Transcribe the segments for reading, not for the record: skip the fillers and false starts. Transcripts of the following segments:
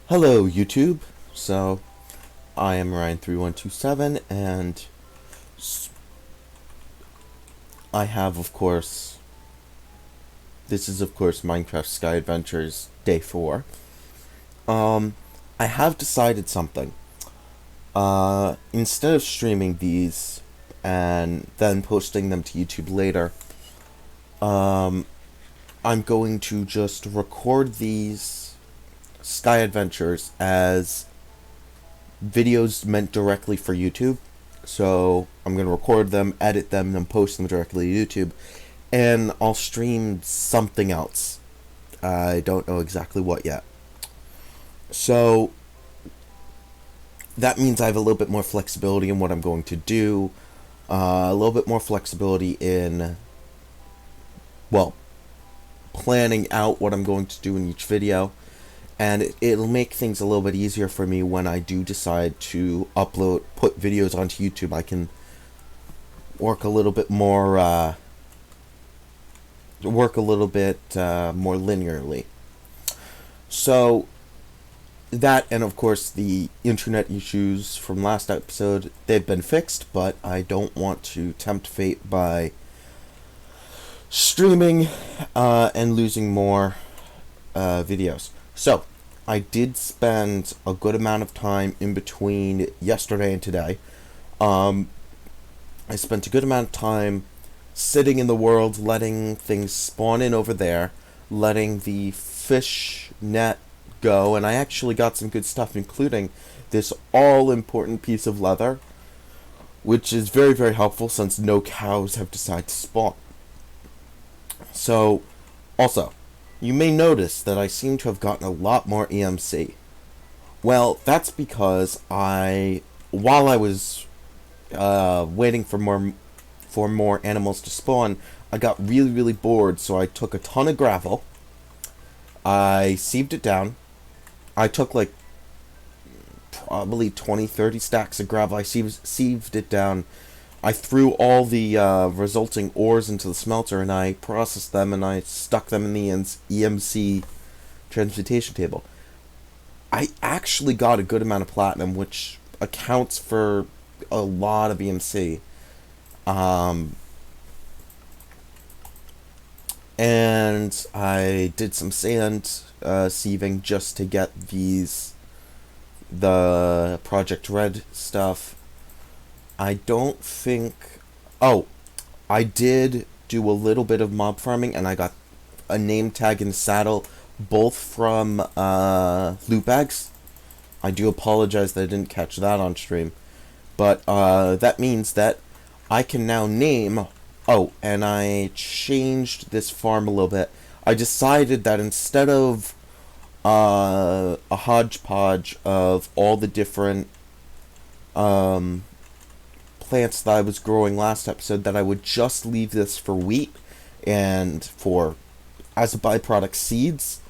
Hello, YouTube. So, I am Ryan3127, and I have, of course, this is, of course, Minecraft Sky Adventures Day 4. Um, I have decided something. Instead of streaming these and then posting them to YouTube later, um, I'm going to just record these Sky Adventures as videos meant directly for YouTube. So I'm going to record them, edit them, and post them directly to YouTube. And I'll stream something else. I don't know exactly what yet. So that means I have a little bit more flexibility in what I'm going to do. A little bit more flexibility in, well, planning out what I'm going to do in each video. And it'll make things a little bit easier for me when I do decide to put videos onto YouTube. I can work a little bit more, more linearly. So that, and of course the internet issues from last episode, they've been fixed, but I don't want to tempt fate by streaming and losing more videos. So, I did spend a good amount of time in between yesterday and today. I spent a good amount of time sitting in the world, letting things spawn in over there, letting the fish net go, and I actually got some good stuff, including this all-important piece of leather, which is very, very helpful since no cows have decided to spawn. So, also, you may notice that I seem to have gotten a lot more EMC. Well, that's because while I was waiting for more animals to spawn, I got really, really bored, so I took a ton of gravel, I sieved it down, I took like probably 20, 30 stacks of gravel, I sieved it down, I threw all the resulting ores into the smelter, and I processed them, and I stuck them in the EMC transmutation table. I actually got a good amount of platinum, which accounts for a lot of EMC. And I did some sand sieving just to get the Project Red stuff. I don't think... Oh, I did do a little bit of mob farming, and I got a name tag and saddle, both from loot bags. I do apologize that I didn't catch that on stream. But that means that I can now name... Oh, and I changed this farm a little bit. I decided that instead of a hodgepodge of all the different plants that I was growing last episode, that I would just leave this for wheat and for, as a byproduct, seeds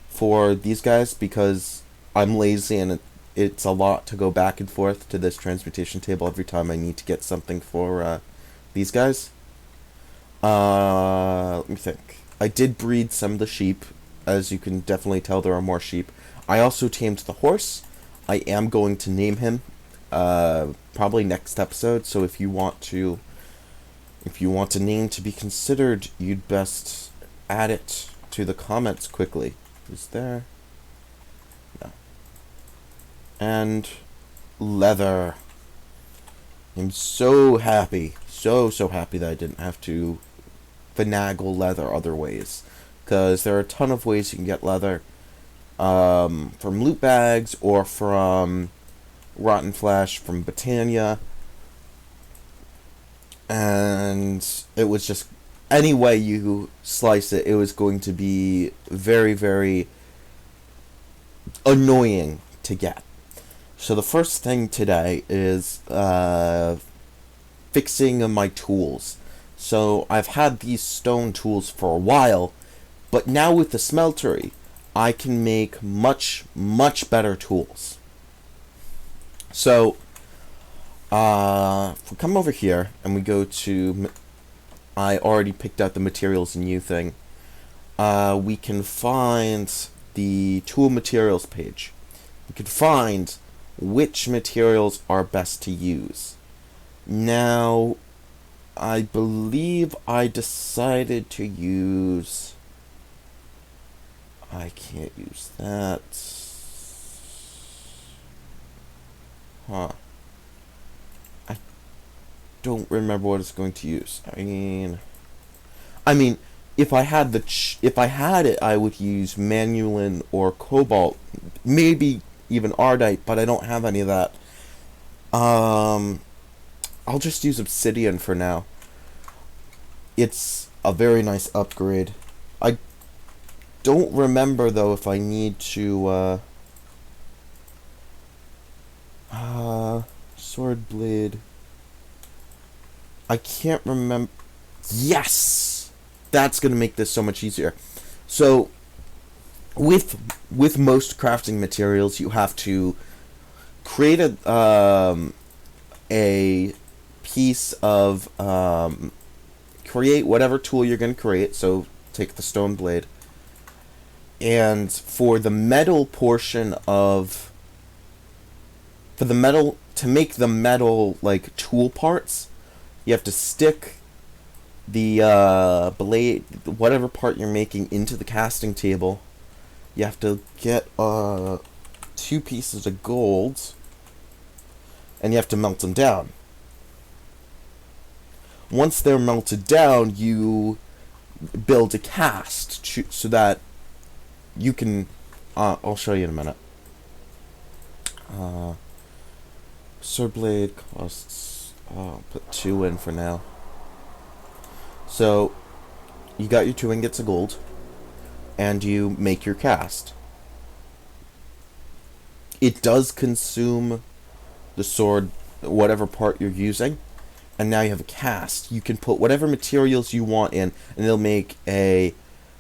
for these guys, because I'm lazy and it's a lot to go back and forth to this transmutation table every time I need to get something for these guys. Let me think. I did breed some of the sheep. As you can definitely tell, there are more sheep. I also tamed the horse. I am going to name him probably next episode, so if you want a name to be considered, you'd best add it to the comments quickly. Is there? No. And leather. I'm so happy, so happy that I didn't have to finagle leather other ways, because there are a ton of ways you can get leather, from loot bags or from rotten flesh from Botania, and it was just any way you slice it, it was going to be very, very annoying to get. So the first thing today is fixing my tools. So I've had these stone tools for a while, but now with the smeltery, I can make much, much better tools. So, if we come over here and we go to, I already picked out the materials and new thing, we can find the tool materials page. we could find which materials are best to use. Now, I believe I decided to use... I can't use that. Huh. I don't remember what it's going to use. I mean, if I had if I had it, I would use Manulin or Cobalt, maybe even Ardite, but I don't have any of that. I'll just use Obsidian for now. It's a very nice upgrade. I don't remember though if I need to sword blade. I can't remember. Yes, that's gonna make this so much easier. So with most crafting materials, you have to create a piece of create whatever tool you're going to create. So take the stone blade, and for the metal portion of for the metal to make the metal like tool parts, you have to stick the blade, whatever part you're making, into the casting table. You have to get 2 pieces of gold, and you have to melt them down. Once they're melted down, you build a cast so that you can... I'll show you in a minute. Sword blade costs... I'll put 2 in for now. So, you got your 2 ingots of gold, and you make your cast. It does consume the sword, whatever part you're using, and now you have a cast. You can put whatever materials you want in, and it'll make a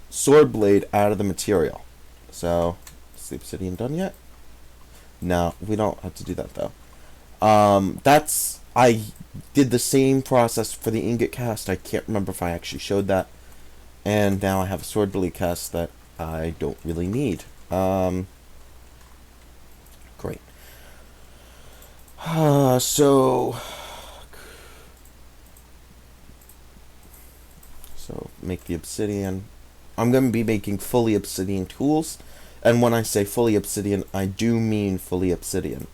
sword blade out of the material. So, is the obsidian done yet? No, we don't have to do that though. I did the same process for the ingot cast. I can't remember if I actually showed that. And now I have a sword blade cast that I don't really need. Great. So make the obsidian. I'm going to be making fully obsidian tools. And when I say fully obsidian, I do mean fully obsidian.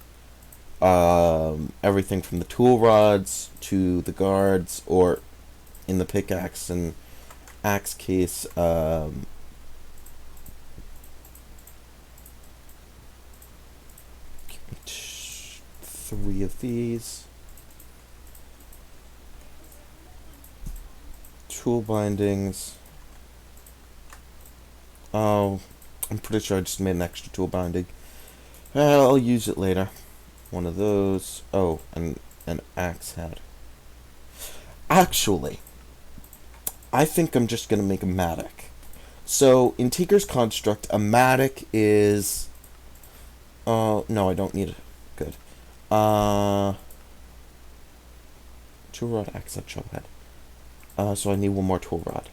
Everything from the tool rods to the guards, or in the pickaxe and axe case, 3 of these. Tool bindings. Oh, I'm pretty sure I just made an extra tool binding. I'll use it later. 1 of those. Oh, and an axe head. Actually, I think I'm just going to make a mattock. So, in Tinker's Construct, a mattock is... no, I don't need it. Good. Tool rod, axe head, shovel head. So I need 1 more tool rod.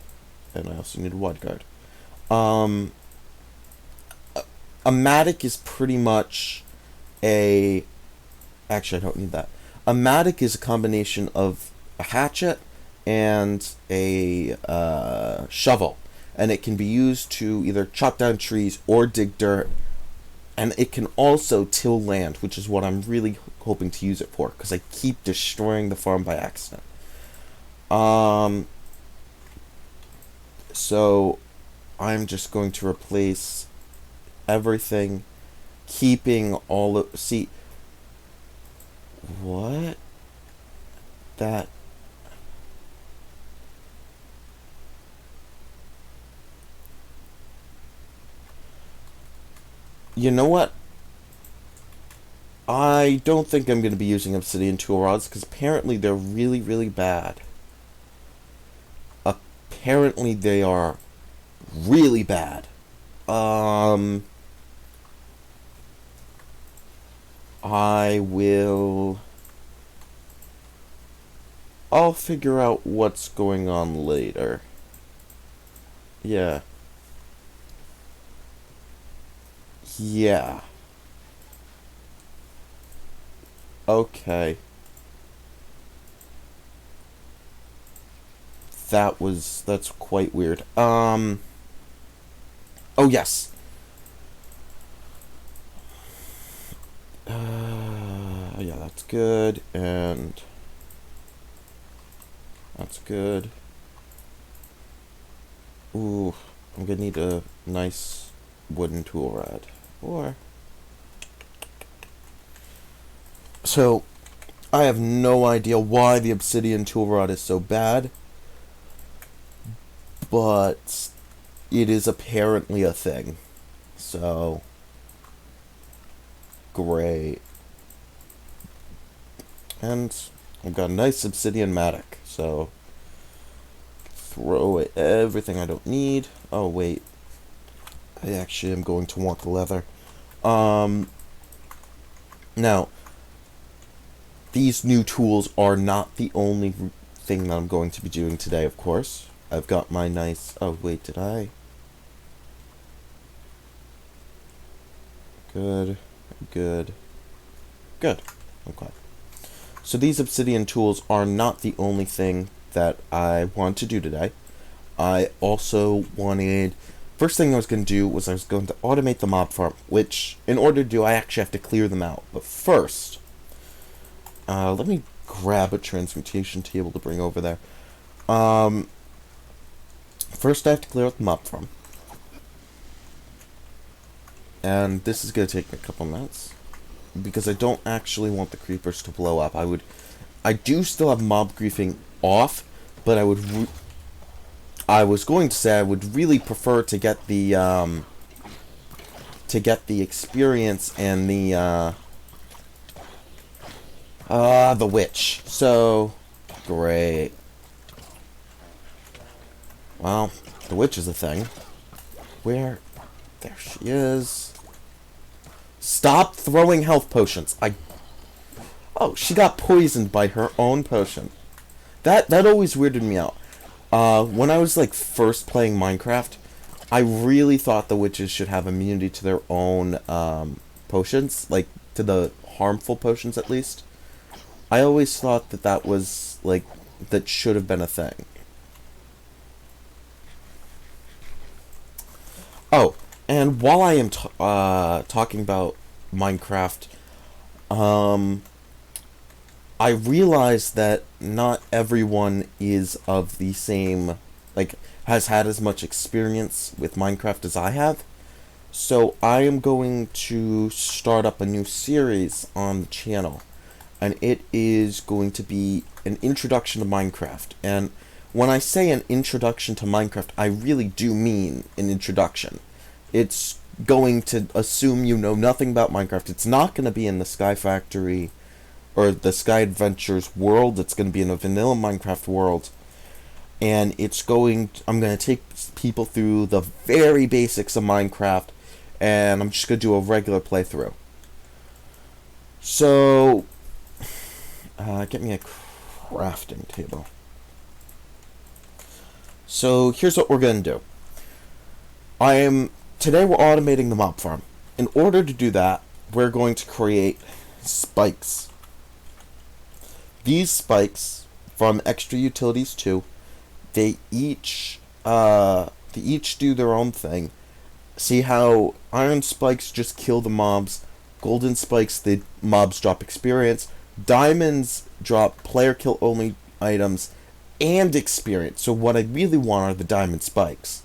And I also need a wood guard. A mattock is pretty much a... Actually, I don't need that. A mattock is a combination of a hatchet and a shovel. And it can be used to either chop down trees or dig dirt. And it can also till land, which is what I'm really hoping to use it for, because I keep destroying the farm by accident. So I'm just going to replace everything, keeping all of... See, what? That... You know what? I don't think I'm going to be using obsidian tool rods, because apparently they're really, really bad. Apparently they are really bad. I'll figure out what's going on later. Yeah. Yeah. Okay. That's quite weird. Oh yes. Yeah, that's good, and that's good. Ooh, I'm gonna need a nice wooden tool rod. Or so I have no idea why the obsidian tool rod is so bad, but it is apparently a thing. So great. And I've got a nice obsidian mattock, so throw away everything I don't need. Oh wait, I actually am going to want the leather. Um, Now these new tools are not the only thing that I'm going to be doing today. Of course, I've got my nice. Oh wait, did I? Good, good, good. Okay. So these obsidian tools are not the only thing that I want to do today. I also wanted... First thing I was going to do was I was going to automate the mob farm, which, in order to do, I actually have to clear them out. But first, let me grab a transmutation table to bring over there. First I have to clear out the mob farm. And this is going to take me a couple minutes, because I don't actually want the creepers to blow up. I do still have mob griefing off, but I was going to say I would really prefer to get the experience and the witch. So great. Well, the witch is a thing. Where? There she is. Stop throwing health potions. Oh, she got poisoned by her own potion. That always weirded me out. When I was like first playing Minecraft, I really thought the witches should have immunity to their own potions, like to the harmful potions at least. I always thought that was like that should have been a thing. Oh, and while I am talking about Minecraft, um, I realize that not everyone is of the same, like, has had as much experience with Minecraft as I have. So I am going to start up a new series on the channel, and it is going to be an introduction to Minecraft. And when I say an introduction to Minecraft, I really do mean an introduction. It's going to assume you know nothing about Minecraft. It's not going to be in the Sky Factory or the Sky Adventures world. It's going to be in a vanilla Minecraft world. And I'm going to take people through the very basics of Minecraft, and I'm just going to do a regular playthrough. So, get me a crafting table. So, here's what we're going to do. Today we're automating the mob farm. In order to do that, we're going to create spikes. These spikes from Extra Utilities 2, they each do their own thing. See how iron spikes just kill the mobs, golden spikes the mobs drop experience, diamonds drop player kill only items and experience. So what I really want are the diamond spikes.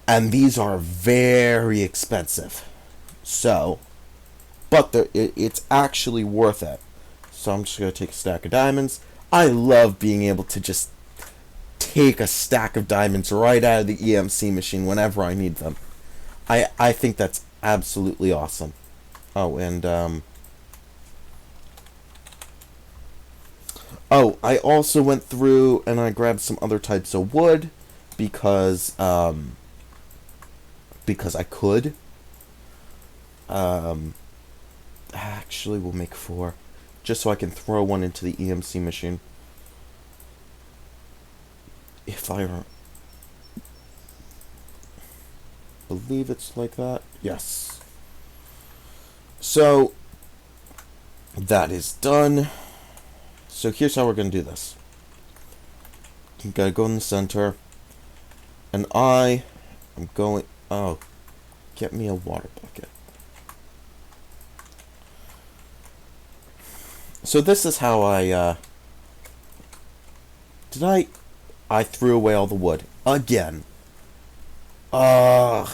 And these are very expensive. So, but it's actually worth it. So I'm just going to take a stack of diamonds. I love being able to just take a stack of diamonds right out of the EMC machine whenever I need them. I think that's absolutely awesome. Oh, and I also went through and I grabbed some other types of wood because I could. Actually, we'll make 4. Just so I can throw one into the EMC machine. If I believe it's like that. Yes. So, That is done. So here's how we're going to do this. You gotta go in the center. And I am going... Oh, get me a water bucket. So this is how I, I threw away all the wood. Again. Ugh.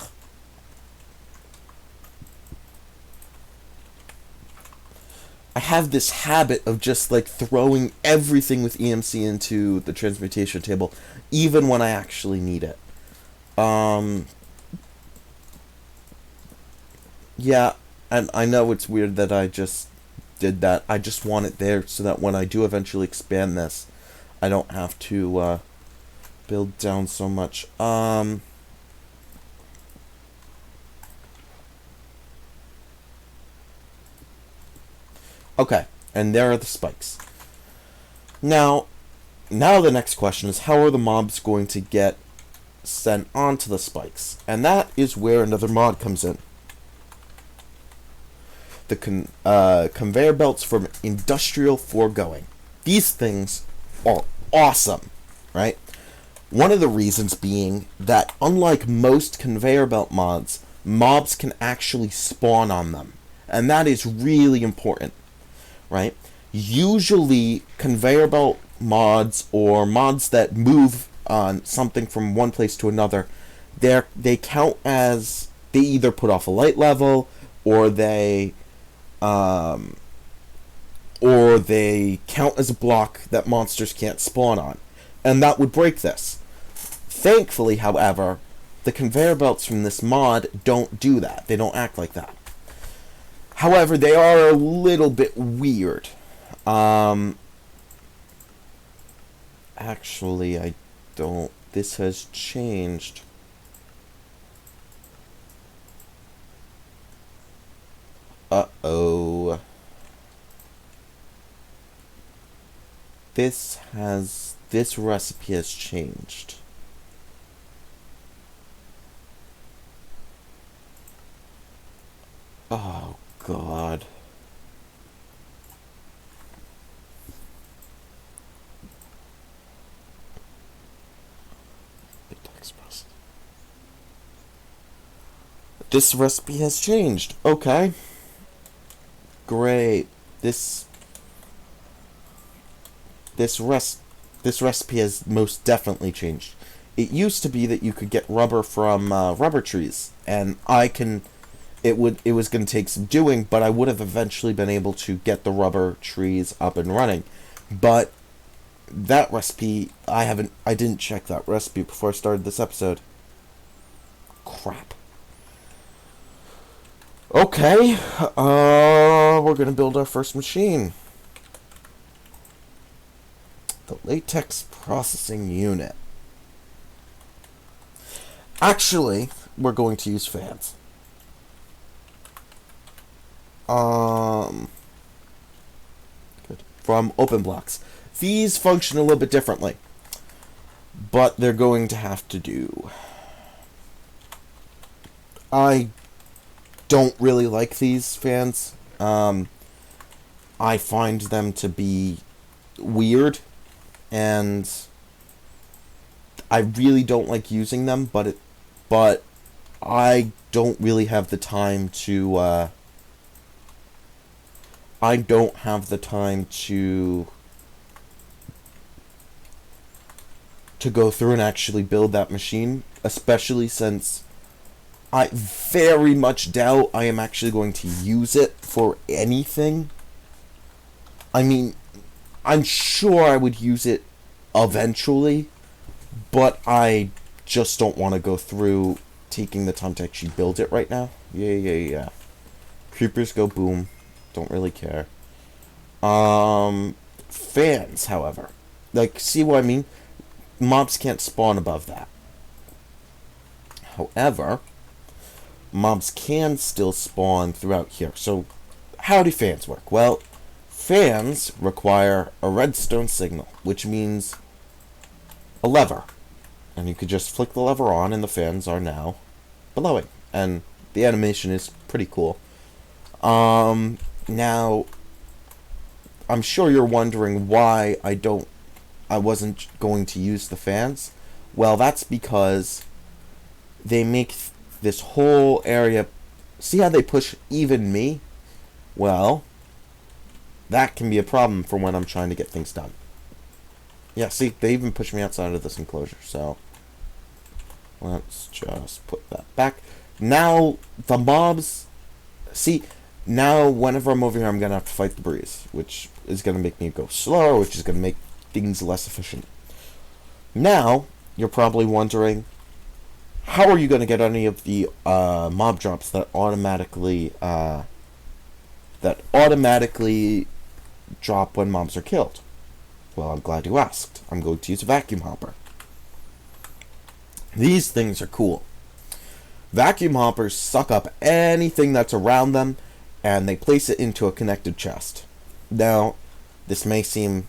I have this habit of just, like, throwing everything with EMC into the transmutation table, even when I actually need it. Yeah, and I know it's weird that I just did that. I just want it there so that when I do eventually expand this, I don't have to, build down so much. Okay, and there are the spikes. Now the next question is, how are the mobs going to get sent onto the spikes? And that is where another mod comes in. The conveyor belts from Industrial Foregoing. These things are awesome, right? One of the reasons being that, unlike most conveyor belt mods, mobs can actually spawn on them. And that is really important, right? Usually, conveyor belt mods or mods that move on something from one place to another, they count as, they either put off a light level, or they count as a block that monsters can't spawn on. And that would break this. Thankfully, however, the conveyor belts from this mod don't do that. They don't act like that. However, they are a little bit weird. Actually, I don't... This has changed. Uh-oh. This recipe has changed. Oh, God. This recipe has changed. Okay. Great. This recipe has most definitely changed. It used to be that you could get rubber from rubber trees, and it was going to take some doing, but I would have eventually been able to get the rubber trees up and running. But that recipe, I didn't check that recipe before I started this episode. Crap. Okay, we're gonna build our first machine. The latex processing unit. Actually, we're going to use fans. Good. From OpenBlocks. These function a little bit differently, but they're going to have to do. I don't really like these fans. I find them to be weird, and I really don't like using them, but I don't really have the time to go through and actually build that machine, especially since I very much doubt I am actually going to use it for anything. I mean, I'm sure I would use it eventually, but I just don't want to go through taking the time to actually build it right now. Yeah. Creepers go boom. Don't really care. Fans, however. Like, see what I mean? Mobs can't spawn above that. However, mobs can still spawn throughout here. So, how do fans work? Well, fans require a redstone signal, which means a lever. And you could just flick the lever on and the fans are now blowing. And the animation is pretty cool. Now, I'm sure you're wondering why I wasn't going to use the fans. Well, that's because they make this whole area. See how they push even me? Well, that can be a problem for when I'm trying to get things done. Yeah, see, they even push me outside of this enclosure, so let's just put that back. Now, the mobs, see, now whenever I'm over here, I'm going to have to fight the breeze, which is going to make me go slower, which is going to make things less efficient. Now, you're probably wondering, how are you going to get any of the mob drops that automatically drop when mobs are killed? Well, I'm glad you asked. I'm going to use a vacuum hopper. These things are cool. Vacuum hoppers suck up anything that's around them, and they place it into a connected chest. Now, this may seem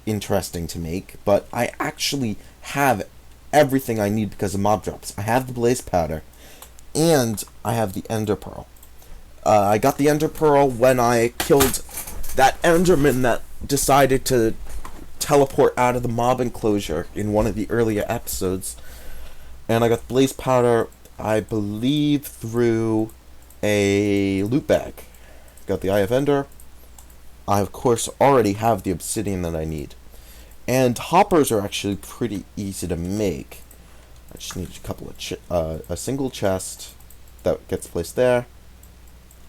interesting to make, but I actually have everything I need because of mob drops. I have the blaze powder, and I have the ender pearl. I got the ender pearl when I killed that enderman that decided to teleport out of the mob enclosure in one of the earlier episodes. And I got the blaze powder, I believe, through a loot bag. Got the Eye of Ender. I, of course, already have the obsidian that I need. And hoppers are actually pretty easy to make. I just need a couple of a single chest that gets placed there,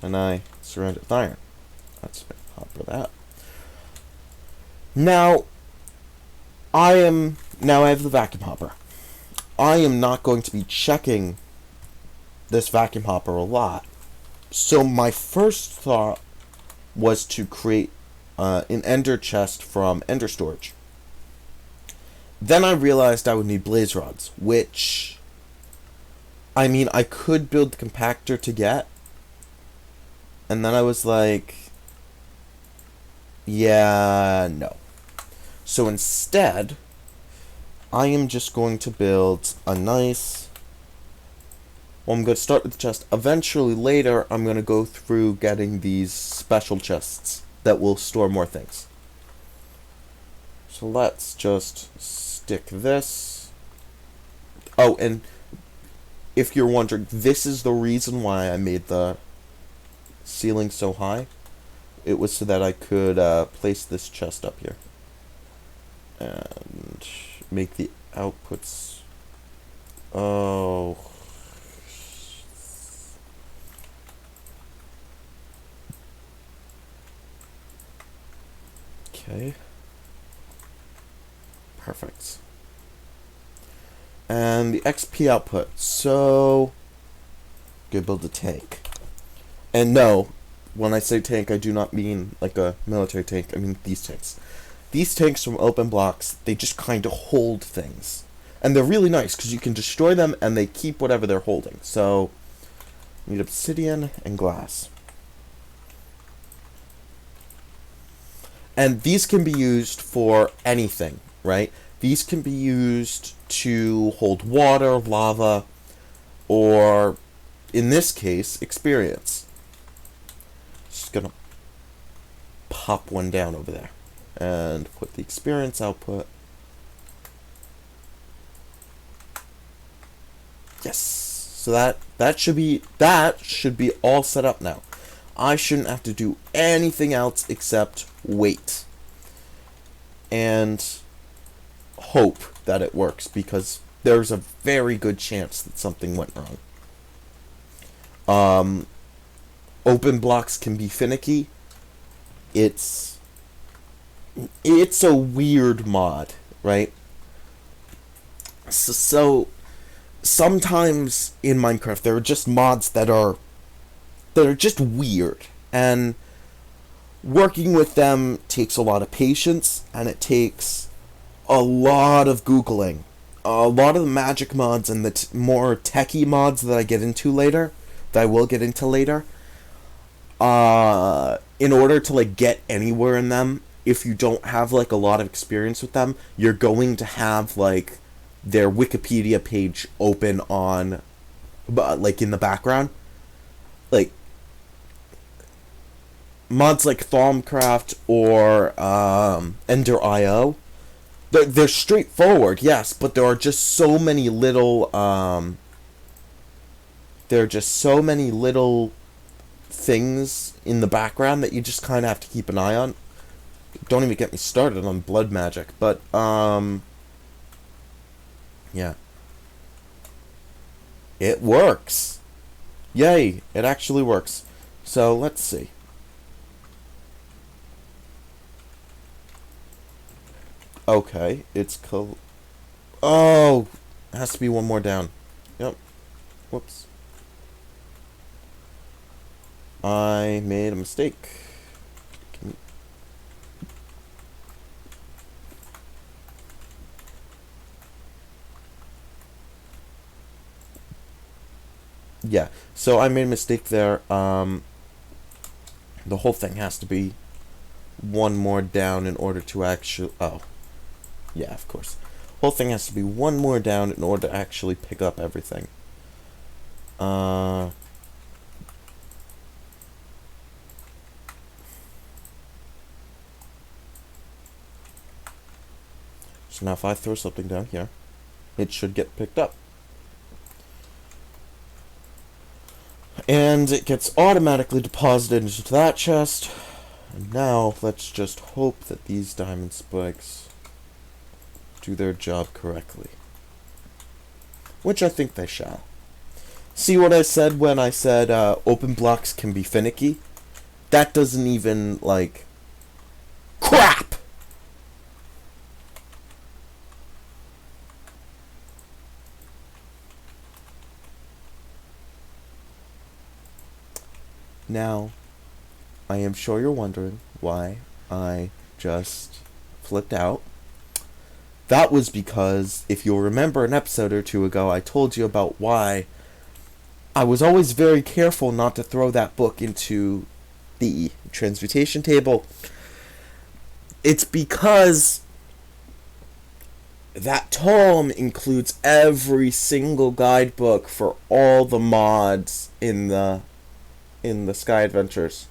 and I surround it with iron. Let's hopper that. Now I have the vacuum hopper. I am not going to be checking this vacuum hopper a lot. So my first thought was to create an ender chest from ender storage. Then I realized I would need blaze rods, which, I mean, I could build the compactor to get. And then I was like, yeah, no. So instead, I am just going to build a nice... Well, I'm going to start with the chest. Eventually, later, I'm going to go through getting these special chests that will store more things. So let's just stick this. Oh, and if you're wondering, this is the reason why I made the ceiling so high. It was so that I could place this chest up here. And make the outputs... Oh... Okay. Perfect. And the XP output. So, go build a tank. And no, when I say tank, I do not mean like a military tank. I mean these tanks. These tanks from Open Blocks, they just kind of hold things. And they're really nice because you can destroy them and they keep whatever they're holding. So, need obsidian and glass. And these can be used for anything, right? These can be used to hold water, lava, or, in this case, experience. Just gonna pop one down over there. And put the experience output. Yes! So that should be all set up now. I shouldn't have to do anything else except wait and hope that it works, because there's a very good chance that something went wrong. Open Blocks can be finicky. It's a weird mod, right? So sometimes in Minecraft there are just mods that are just weird, and working with them takes a lot of patience, and it takes a lot of Googling. A lot of the magic mods and the more techie mods that I get into later, that I will get into later, in order to like get anywhere in them, if you don't have like a lot of experience with them, you're going to have like their Wikipedia page open on, like in the background. Like, mods like Thaumcraft or Ender IO, they're straightforward, yes, but there are just so many little there are just so many little things in the background that you just kind of have to keep an eye on. Don't even get me started on blood magic, but yeah, it works. Yay, it actually works. So let's see. Okay, it's oh, it has to be one more down. Yep. Whoops. I made a mistake. Yeah, so I made a mistake there. The whole thing has to be one more down in order to actually... Oh. Yeah, of course. Whole thing has to be one more down in order to actually pick up everything. So now if I throw something down here, it should get picked up. And it gets automatically deposited into that chest. And now, let's just hope that these diamond spikes do their job correctly. Which I think they shall. See what I said when I said open blocks can be finicky? That doesn't even, like... Crap! Now, I am sure you're wondering why I just flipped out. That was because, if you'll remember an episode or two ago, I told you about why I was always very careful not to throw that book into the transmutation table. It's because that tome includes every single guidebook for all the mods in the Sky Adventures.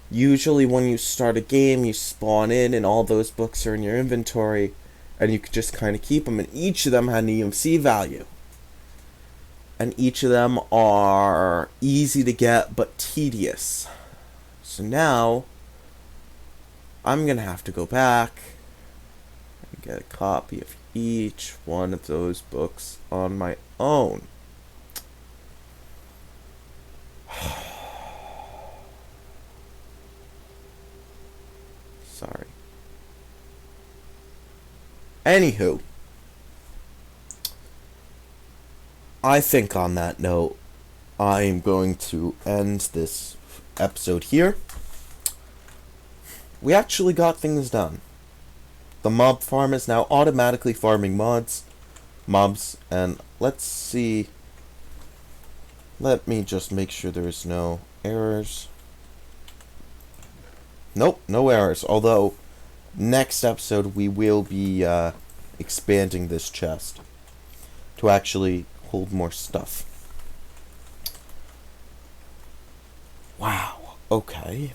Usually when you start a game, you spawn in and all those books are in your inventory, and you could just kind of keep them, and each of them had an EMC value. And each of them are easy to get, but tedious. So now, I'm going to have to go back and get a copy of each one of those books on my own. Sorry. Anywho, I think on that note, I am going to end this episode here. We actually got things done. The mob farm is now automatically farming mobs, and let's see. Let me just make sure there's no errors. Nope, no errors. Although, next episode we will be expanding this chest to actually hold more stuff. Wow, okay.